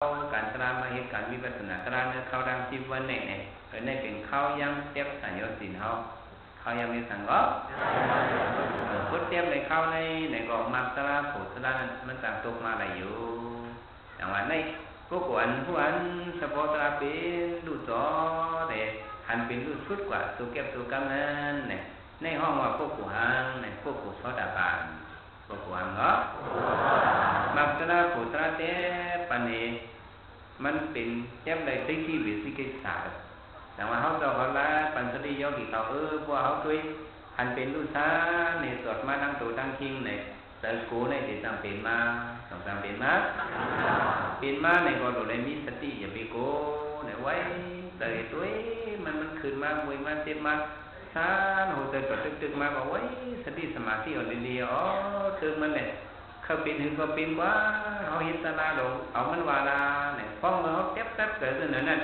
การตรามาเหตุการวิปัสสนาตราเนื้อเข้าดังที่วันเนี่ยในเป็นเข้ายังเทียบสัญญาสินเขายังมีสังก็พุทธเทียบในเข้าในก็มักตราโผตรามันต่างตกมาอะไรอยู่อย่างว่าในพวกผู้อันเฉพาะตราเป็นดูจอแต่หันเป็นดูชุดกว่าตัวเก็บตัวกำนั้นเนี่ยในห้องว่าพวกผู้หังในพวกผู้ชอดาบานพวกผู้หังก็มักตราโผตราเตปนีมันเป็นเทียบในสิ่งที่วิสิกิจศาสตร์แต่ว่าเขาเราละปัญสติโยกิเขาพวกเขาช่วยหันเป็นลูกช้าในสวดมาตั้งตัวตั้งคิงในเติร์กูในติดตั้งเป็นมาสองตั้งเป็นมาในก็ดูในมิสติอย่าไปโก้ในไว้เติร์ตัวมันขึ้นมาบวยมาเต็มมาช้าหัวเติร์ก็ตึกมาบอกไว้สติสมาธิอ่อนเรียอ๋อถึงมันเนี่ยเขาเป็นหรือก็เป็นว่าเขาเห็นตาลาดงเอามันวาลาเนี่ยฟ้องเขาเก็บเกิดขึ้นนั่น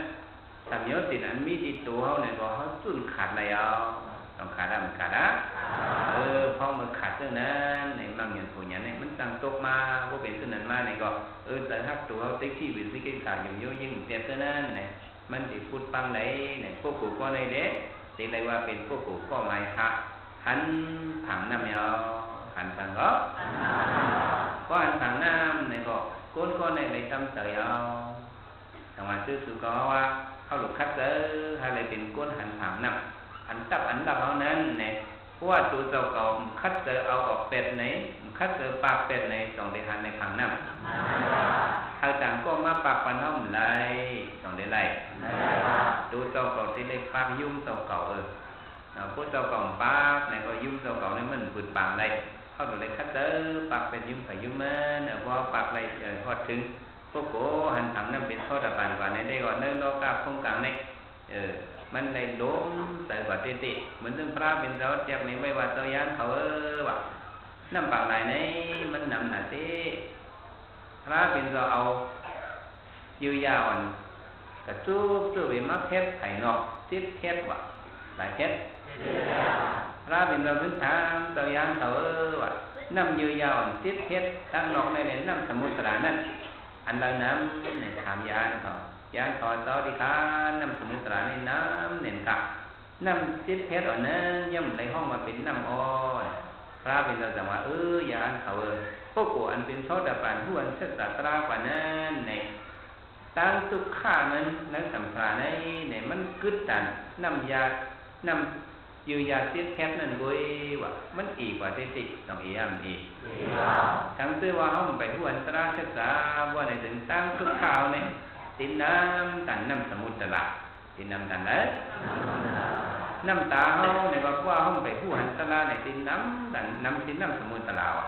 ทำเยอะติดอันมีติดตัวเขาเนี่ยก็เขาจุนขาดอะไรเอาต้องขาดอะไรมันขาดนะพอมันขาดเรื่องนั้นในบางอย่างผู้อย่างนี้มันตั้งตกมาว่าเป็นเรื่องนั้นมาเนี่ยก็แต่ถ้าตัวเขาติ๊กที่วิสิกิจารอยู่เยอะยิ่งเจ็บเรื่องนั้นเนี่ยมันติดพูดปังไหนเนี่ยพวกกูก็ในเด็กติดอะไรว่าเป็นพวกกูก็ไม่หันผังน้ำยาวหันผังก็หันผังน้ำเนี่ยก็ก้นก็ในในตั้งใจเอาทางวันซื้อสุก็ว่าเขาหลุดคัดอะไรเป็นก้นหันผังน้ำอันตับเอานั้นเนี่ยเพราะว่าตัวเจ้าเก่าคัดเอาออกเป็ดไหนคัดปากเป็ดไหนต้องได้หันในผังน้ำทางต่างก็มาปากปันน้ำไหลต้องได้ไหลตัวเจ้าเก่าที่เล็กปากยุ่งเจ้าเก่าพวกเจ้าเก่าปากเนี่ยก็ยุ่งเจ้าเก่าเนี่ยมันปืนปากเลยเขาต้องได้คัดปากเป็นยุ่งไปยุ่งมันพอปากเลยพอถึงพวกโกหันผังน้ำเป็นข้อตะบันกว่าในได้ก่อนเนื้อโลกาคงกลางในมันเลยล้มแต่ว่าติเหมือนเรื่องพระเป็นเราเจ็บในไม่ว่าเจ้ายันเขาว่าน้ำปากไหนในมันนำหนาติพระเป็นเราเอายืดยาวกระจุบไปมักเทศไข่นอกติดเทศว่าหลายเทศพระเป็นเราพื้นฐานเจ้ายันเขาว่าน้ำยืดยาวติดเทศตั้งนอกในน้ำสมุทรนั่นอันเราน้ำในถามยานเขายานถอดเสาที่ขาน้ำสมุทรในน้ำเน่นกะน้ำติดเพชรอ่อนนั้นย่ำในห้องมาเป็นน้ำอ้อยพระเป็นเราจังว่ายานเขาพวกกูอันเป็นโซดาปันผู้อันเสตตรากว่านั้นในตั้งตุกข้านั้นนักสัมภาระในมันกึศดันน้ำยาน้ำยืยาติดเพชรนั่นเว้ยว่ามันอีกว่าติต้องอีอันอีกทั้งซื้อว่าห้องไปผู้อันตราศึกษาว่าในถึงตั้งตุกข้าวเนี่ยตินน้ำตันน้ำสมุทรละตินน้ำตันเลยน้ำตาเขาในว่าเขาไปผู้หันตลาในตินน้ำตันน้ำตินน้ำสมุทรละว่ะ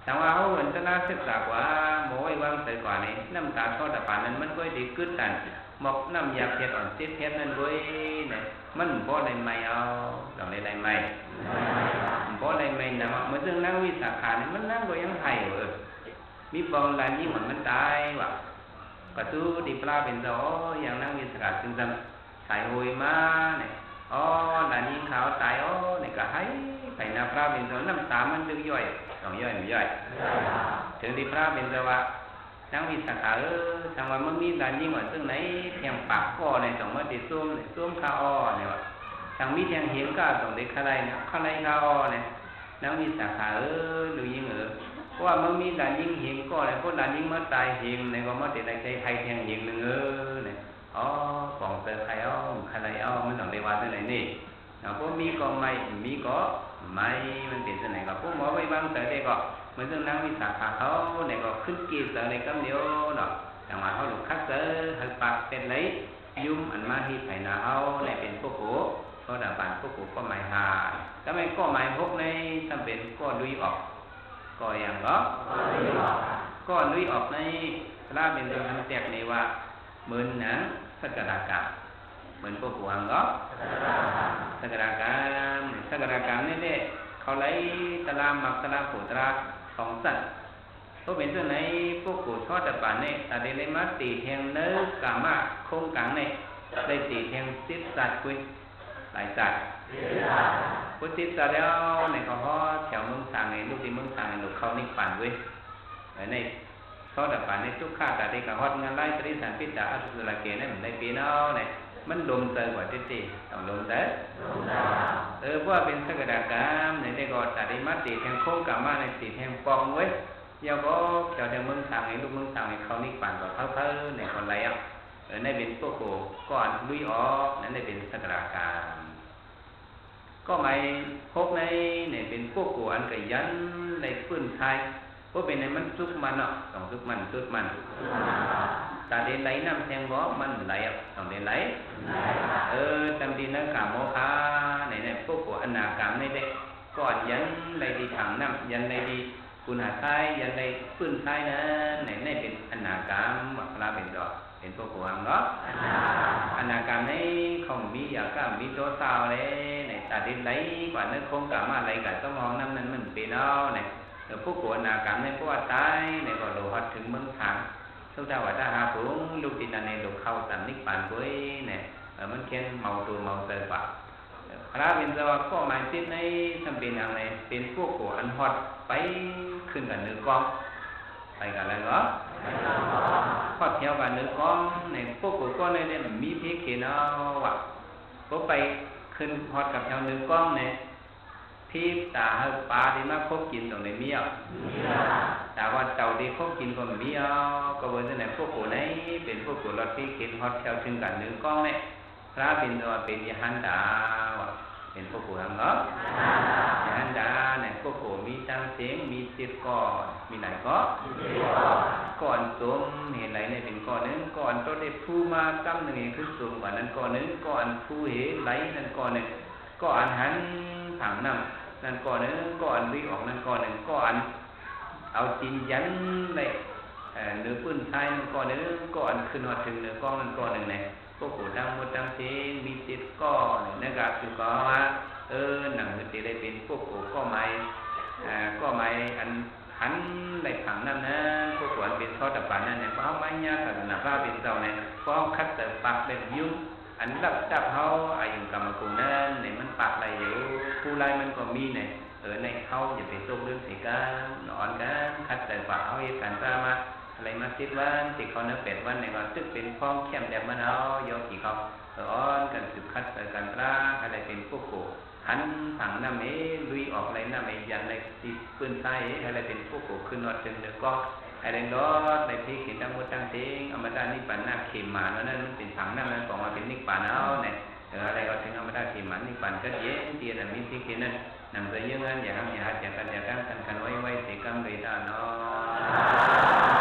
แต่ว่าเขาหันตลาศึกษากว่าโม้ยวางใส่กว่านี้น้ำตาทอดป่านนั้นมันก็ดีขึ้นตันหมกน้ำยาเพียรอ่อนติดเพียรนั้นด้วยเนี่ยมันบ่ได้ไม่เอาลองได้ไม่บ่ได้ไม่นะเหมือนเรื่องนั่งวิสาขาเนี่ยมันนั่งก็ยังไห้มีบองลายยิ่งเหมือนมันตายว่ะก็ตู้ดีปลาเป็นโซอย่างนั่งวิสาจึงจำสายหวยมาเนี่ยหลานยิงขาวตายเนี่ยก็ให้ไปนาปลาเป็นโซน้ำตามันจึงย่อยต้องย่อยไม่ย่อยถึงดีปลาเป็นโซว่านั่งวิสาขาทางว่ามันมีหลานยิงว่าซึ่งไหนเทียงปากก้อเนี่ยต้องมาติดส้มข้าวเนี่ยว่าทางมีเทียงเห็นก็ต้องได้ข้าไรเนี่ยข้าไรข้าวเนี่ยนั่งวิสาขาหรือยิงเพราะว่ามันมีหลานยิงเห็นก็อะไรพวกหลานยิงมาตายเห็นในก็มาติดอะไรใจใครแทงเห็นหนึ่งเนี่ยกล่องเตอใครใครมันต้องได้ว่าที่ไหนนี่พวกมีก็ไม่มีก็ไม่มันเป็นที่ไหนก็พวกหมอไว้บางเตอได้ก็เหมือนเรื่องนั่งวิสาขาเขาเนี่ยก็ขึ้นกีเตอในกำเดียวเนาะแต่ว่าเขาหลุดคัดเตอหักปากเป็นไรยุ่มอันมาที่ไผ่นาเขาเนี่ยเป็นพวกโก้ก็ด่าบานพวกโก้ก็ไม่หาถ้าไม่ก็ไม่พกในจำเป็นก็ดุยออกก็อย่างก็ลุยออกในพระเป็นตัวทำแจกในว่าเหมือนหนังสักการะกรรมเหมือนพวกหวงก็สักการะกรรมนี่แหละเขาไล่ตารางมักตารางโผตราของสัตว์เพราะเป็นตัวไหนพวกกูทอดแต่ป่านเนี่ยแต่เดลมาตีแทงเนื้อกามาโคงกังเนี่ยได้ตีแทงซิดสัตว์คุยหลายสัตว์พุทธิสแล้วในเขาแถวเมืองสางในลูกที่เมืองสางในลูกเขานี่ปั่นเว้ยในพ เขาดับป่าในทุกข้าแต่ได้กับฮอดงานไล่ตริสันพิจาอสุรเกนั่นในปีน้อเนี่ยมันลมเตยกว่าที่ตีต้องลมเตยเพราะว่าเป็นสักดากรรมในได้ก็แต่ได้มาตีแทงโค้งกรรมในตีแทงปองไว้ยาวก็เกี่ยวกับเมืองสั่งในลูกเมืองสั่งในเขานี่ปั่นกับเขาในคนไรอ่ะในเป็นพวกโกก่อนลุยออกนั่นได้เป็นสักดากรรมก็ไม่พบในเป็นพวกโกอันไก่ยันในพื้นไทยเพราะเป็นในมันซุกมันเนาะต้องซุกมันแต่เดินไหลน้ำแทงบ่มันไหลอ่ะต้องเดินไหลจำดีนักกรรมโมฆะในพวกโกอนาคามในเด็กก่อนยันในดีถังน้ำยันในดีคุณหาไทยยันในพื้นไทยนั้นในเป็นอนาคามวัคระเป็นดอกเป็นพวกโกหังเนาะอนาคามในของมีอยากก็มีโตสาวเลยในแต่เดินไหลกว่านั้นคงกรรมอะไรกับต้องมองน้ำนั้นมันเป็นเอาในพวกโกอนาคามในพวกตายในก็โลหัดถึงเมืองทางทุกท่าว่าถ้าหาผงลูกตินันในลูกเข้าสันนิปานด้วยเนี่ยมันเขียนเมาตัวเมาเตยปะพระเป็นตัวก็หมายติดในจำเป็นอย่างไรเป็นพวกโกอันฮอดไปขึ้นกับเนื้อกองไปกันแล้วเหรอฮอดเที่ยวกับเนื้อกองในพวกโกก็ในเนี่ยมีพิเศษเอาว่ะก็ไปขึ้นฮอดกับเที่ยวเนื้อกองเนี่ยที่ตาเฮาปลาที่มาคบกินตรงไหนมีอ่ะแต่ว่าเจ้าที่คบกินก็มีอ่ะก็เว้นแต่พวกโกไหนเป็นพวกโกรถที่เข็นฮอดเที่ยวถึงกันเนื้อกองเนี่ยพระเป็นตัวเป็นยหันดาเป็นพวกโกหังเนาะยหันดาเนี่ยพวกโกมีตังเสียงมีจิตก่อนมีไหนก่อนสมเห็นไหนเนี่ยเป็นก่อนนึงก่อนต้นได้ผู้มาตั้มหนึ่งเองคือสมกว่านั้นก่อนนึงก่อนผู้เห็นไหลนั่นก่อนนึงก่อนหันถังน้ำนั่นก่อนนึงก่อนวิ่งออกนั่นก่อนนึงก่อนเอาจินยันเลยเนื้อปืนไทยนั่นก่อนนึงก่อนขึ้นหัวถึงเนื้อกล้องนั่นก่อนนึงเนี่ยพวกโกดังหมดดังเสียงมีจิตก็นั่นก็คือก็ว่าหนังมันจะได้เป็นพวกโกก็ไม่อันหันได้ถังน้ำนะพวกโกอันเป็นทอดตะปานนั่นเนี่ยเพราะไม่ยากแต่หน้าผ้าเป็นเจ้าเนี่ยเพราะคัดแต่ปากเป็นยุ่งอันรับจับเขาอายุกรรมกุลนั่นเนี่ยมันปากอะไรอยู่ผู้ไรมันก็มีเนี่ยในเขาอย่าไปตกเรื่องสีกันนอนกันคัดแต่ปากเขาเหตุการณ์ตามมาอะไรมา10 วันติเขาเนื้อเป็ดวันไหนก็ซึกเป็นพ้องเข้มแดงมันเอาโยกี่เขาอ้อนกันสืบคัดแต่กันตราอะไรเป็นพวกโกหันถังน้ำเอ๋ลุยออกอะไรน้ำเอ๋ยันอะไรติดปืนใต้อะไรเป็นพวกโกขึ้นนอดจึงเนื้อก็อะไรรถในที่ขีดตั้งมุดตั้งเสียงอมตะนิพพานหน้าเข็มมาแล้วนั่นเป็นถังน้ำนั้นของมาเป็นนิพพานเอาเนี่ยอะไรก็ถึงอมตะเข็มมานิพพานก็เย็นเตียนมีที่ขีดนั้นนำไปยังงั้นอย่าห้ามอย่าหัดอย่ากันไว้เสียกรรมเลยตาเนาะ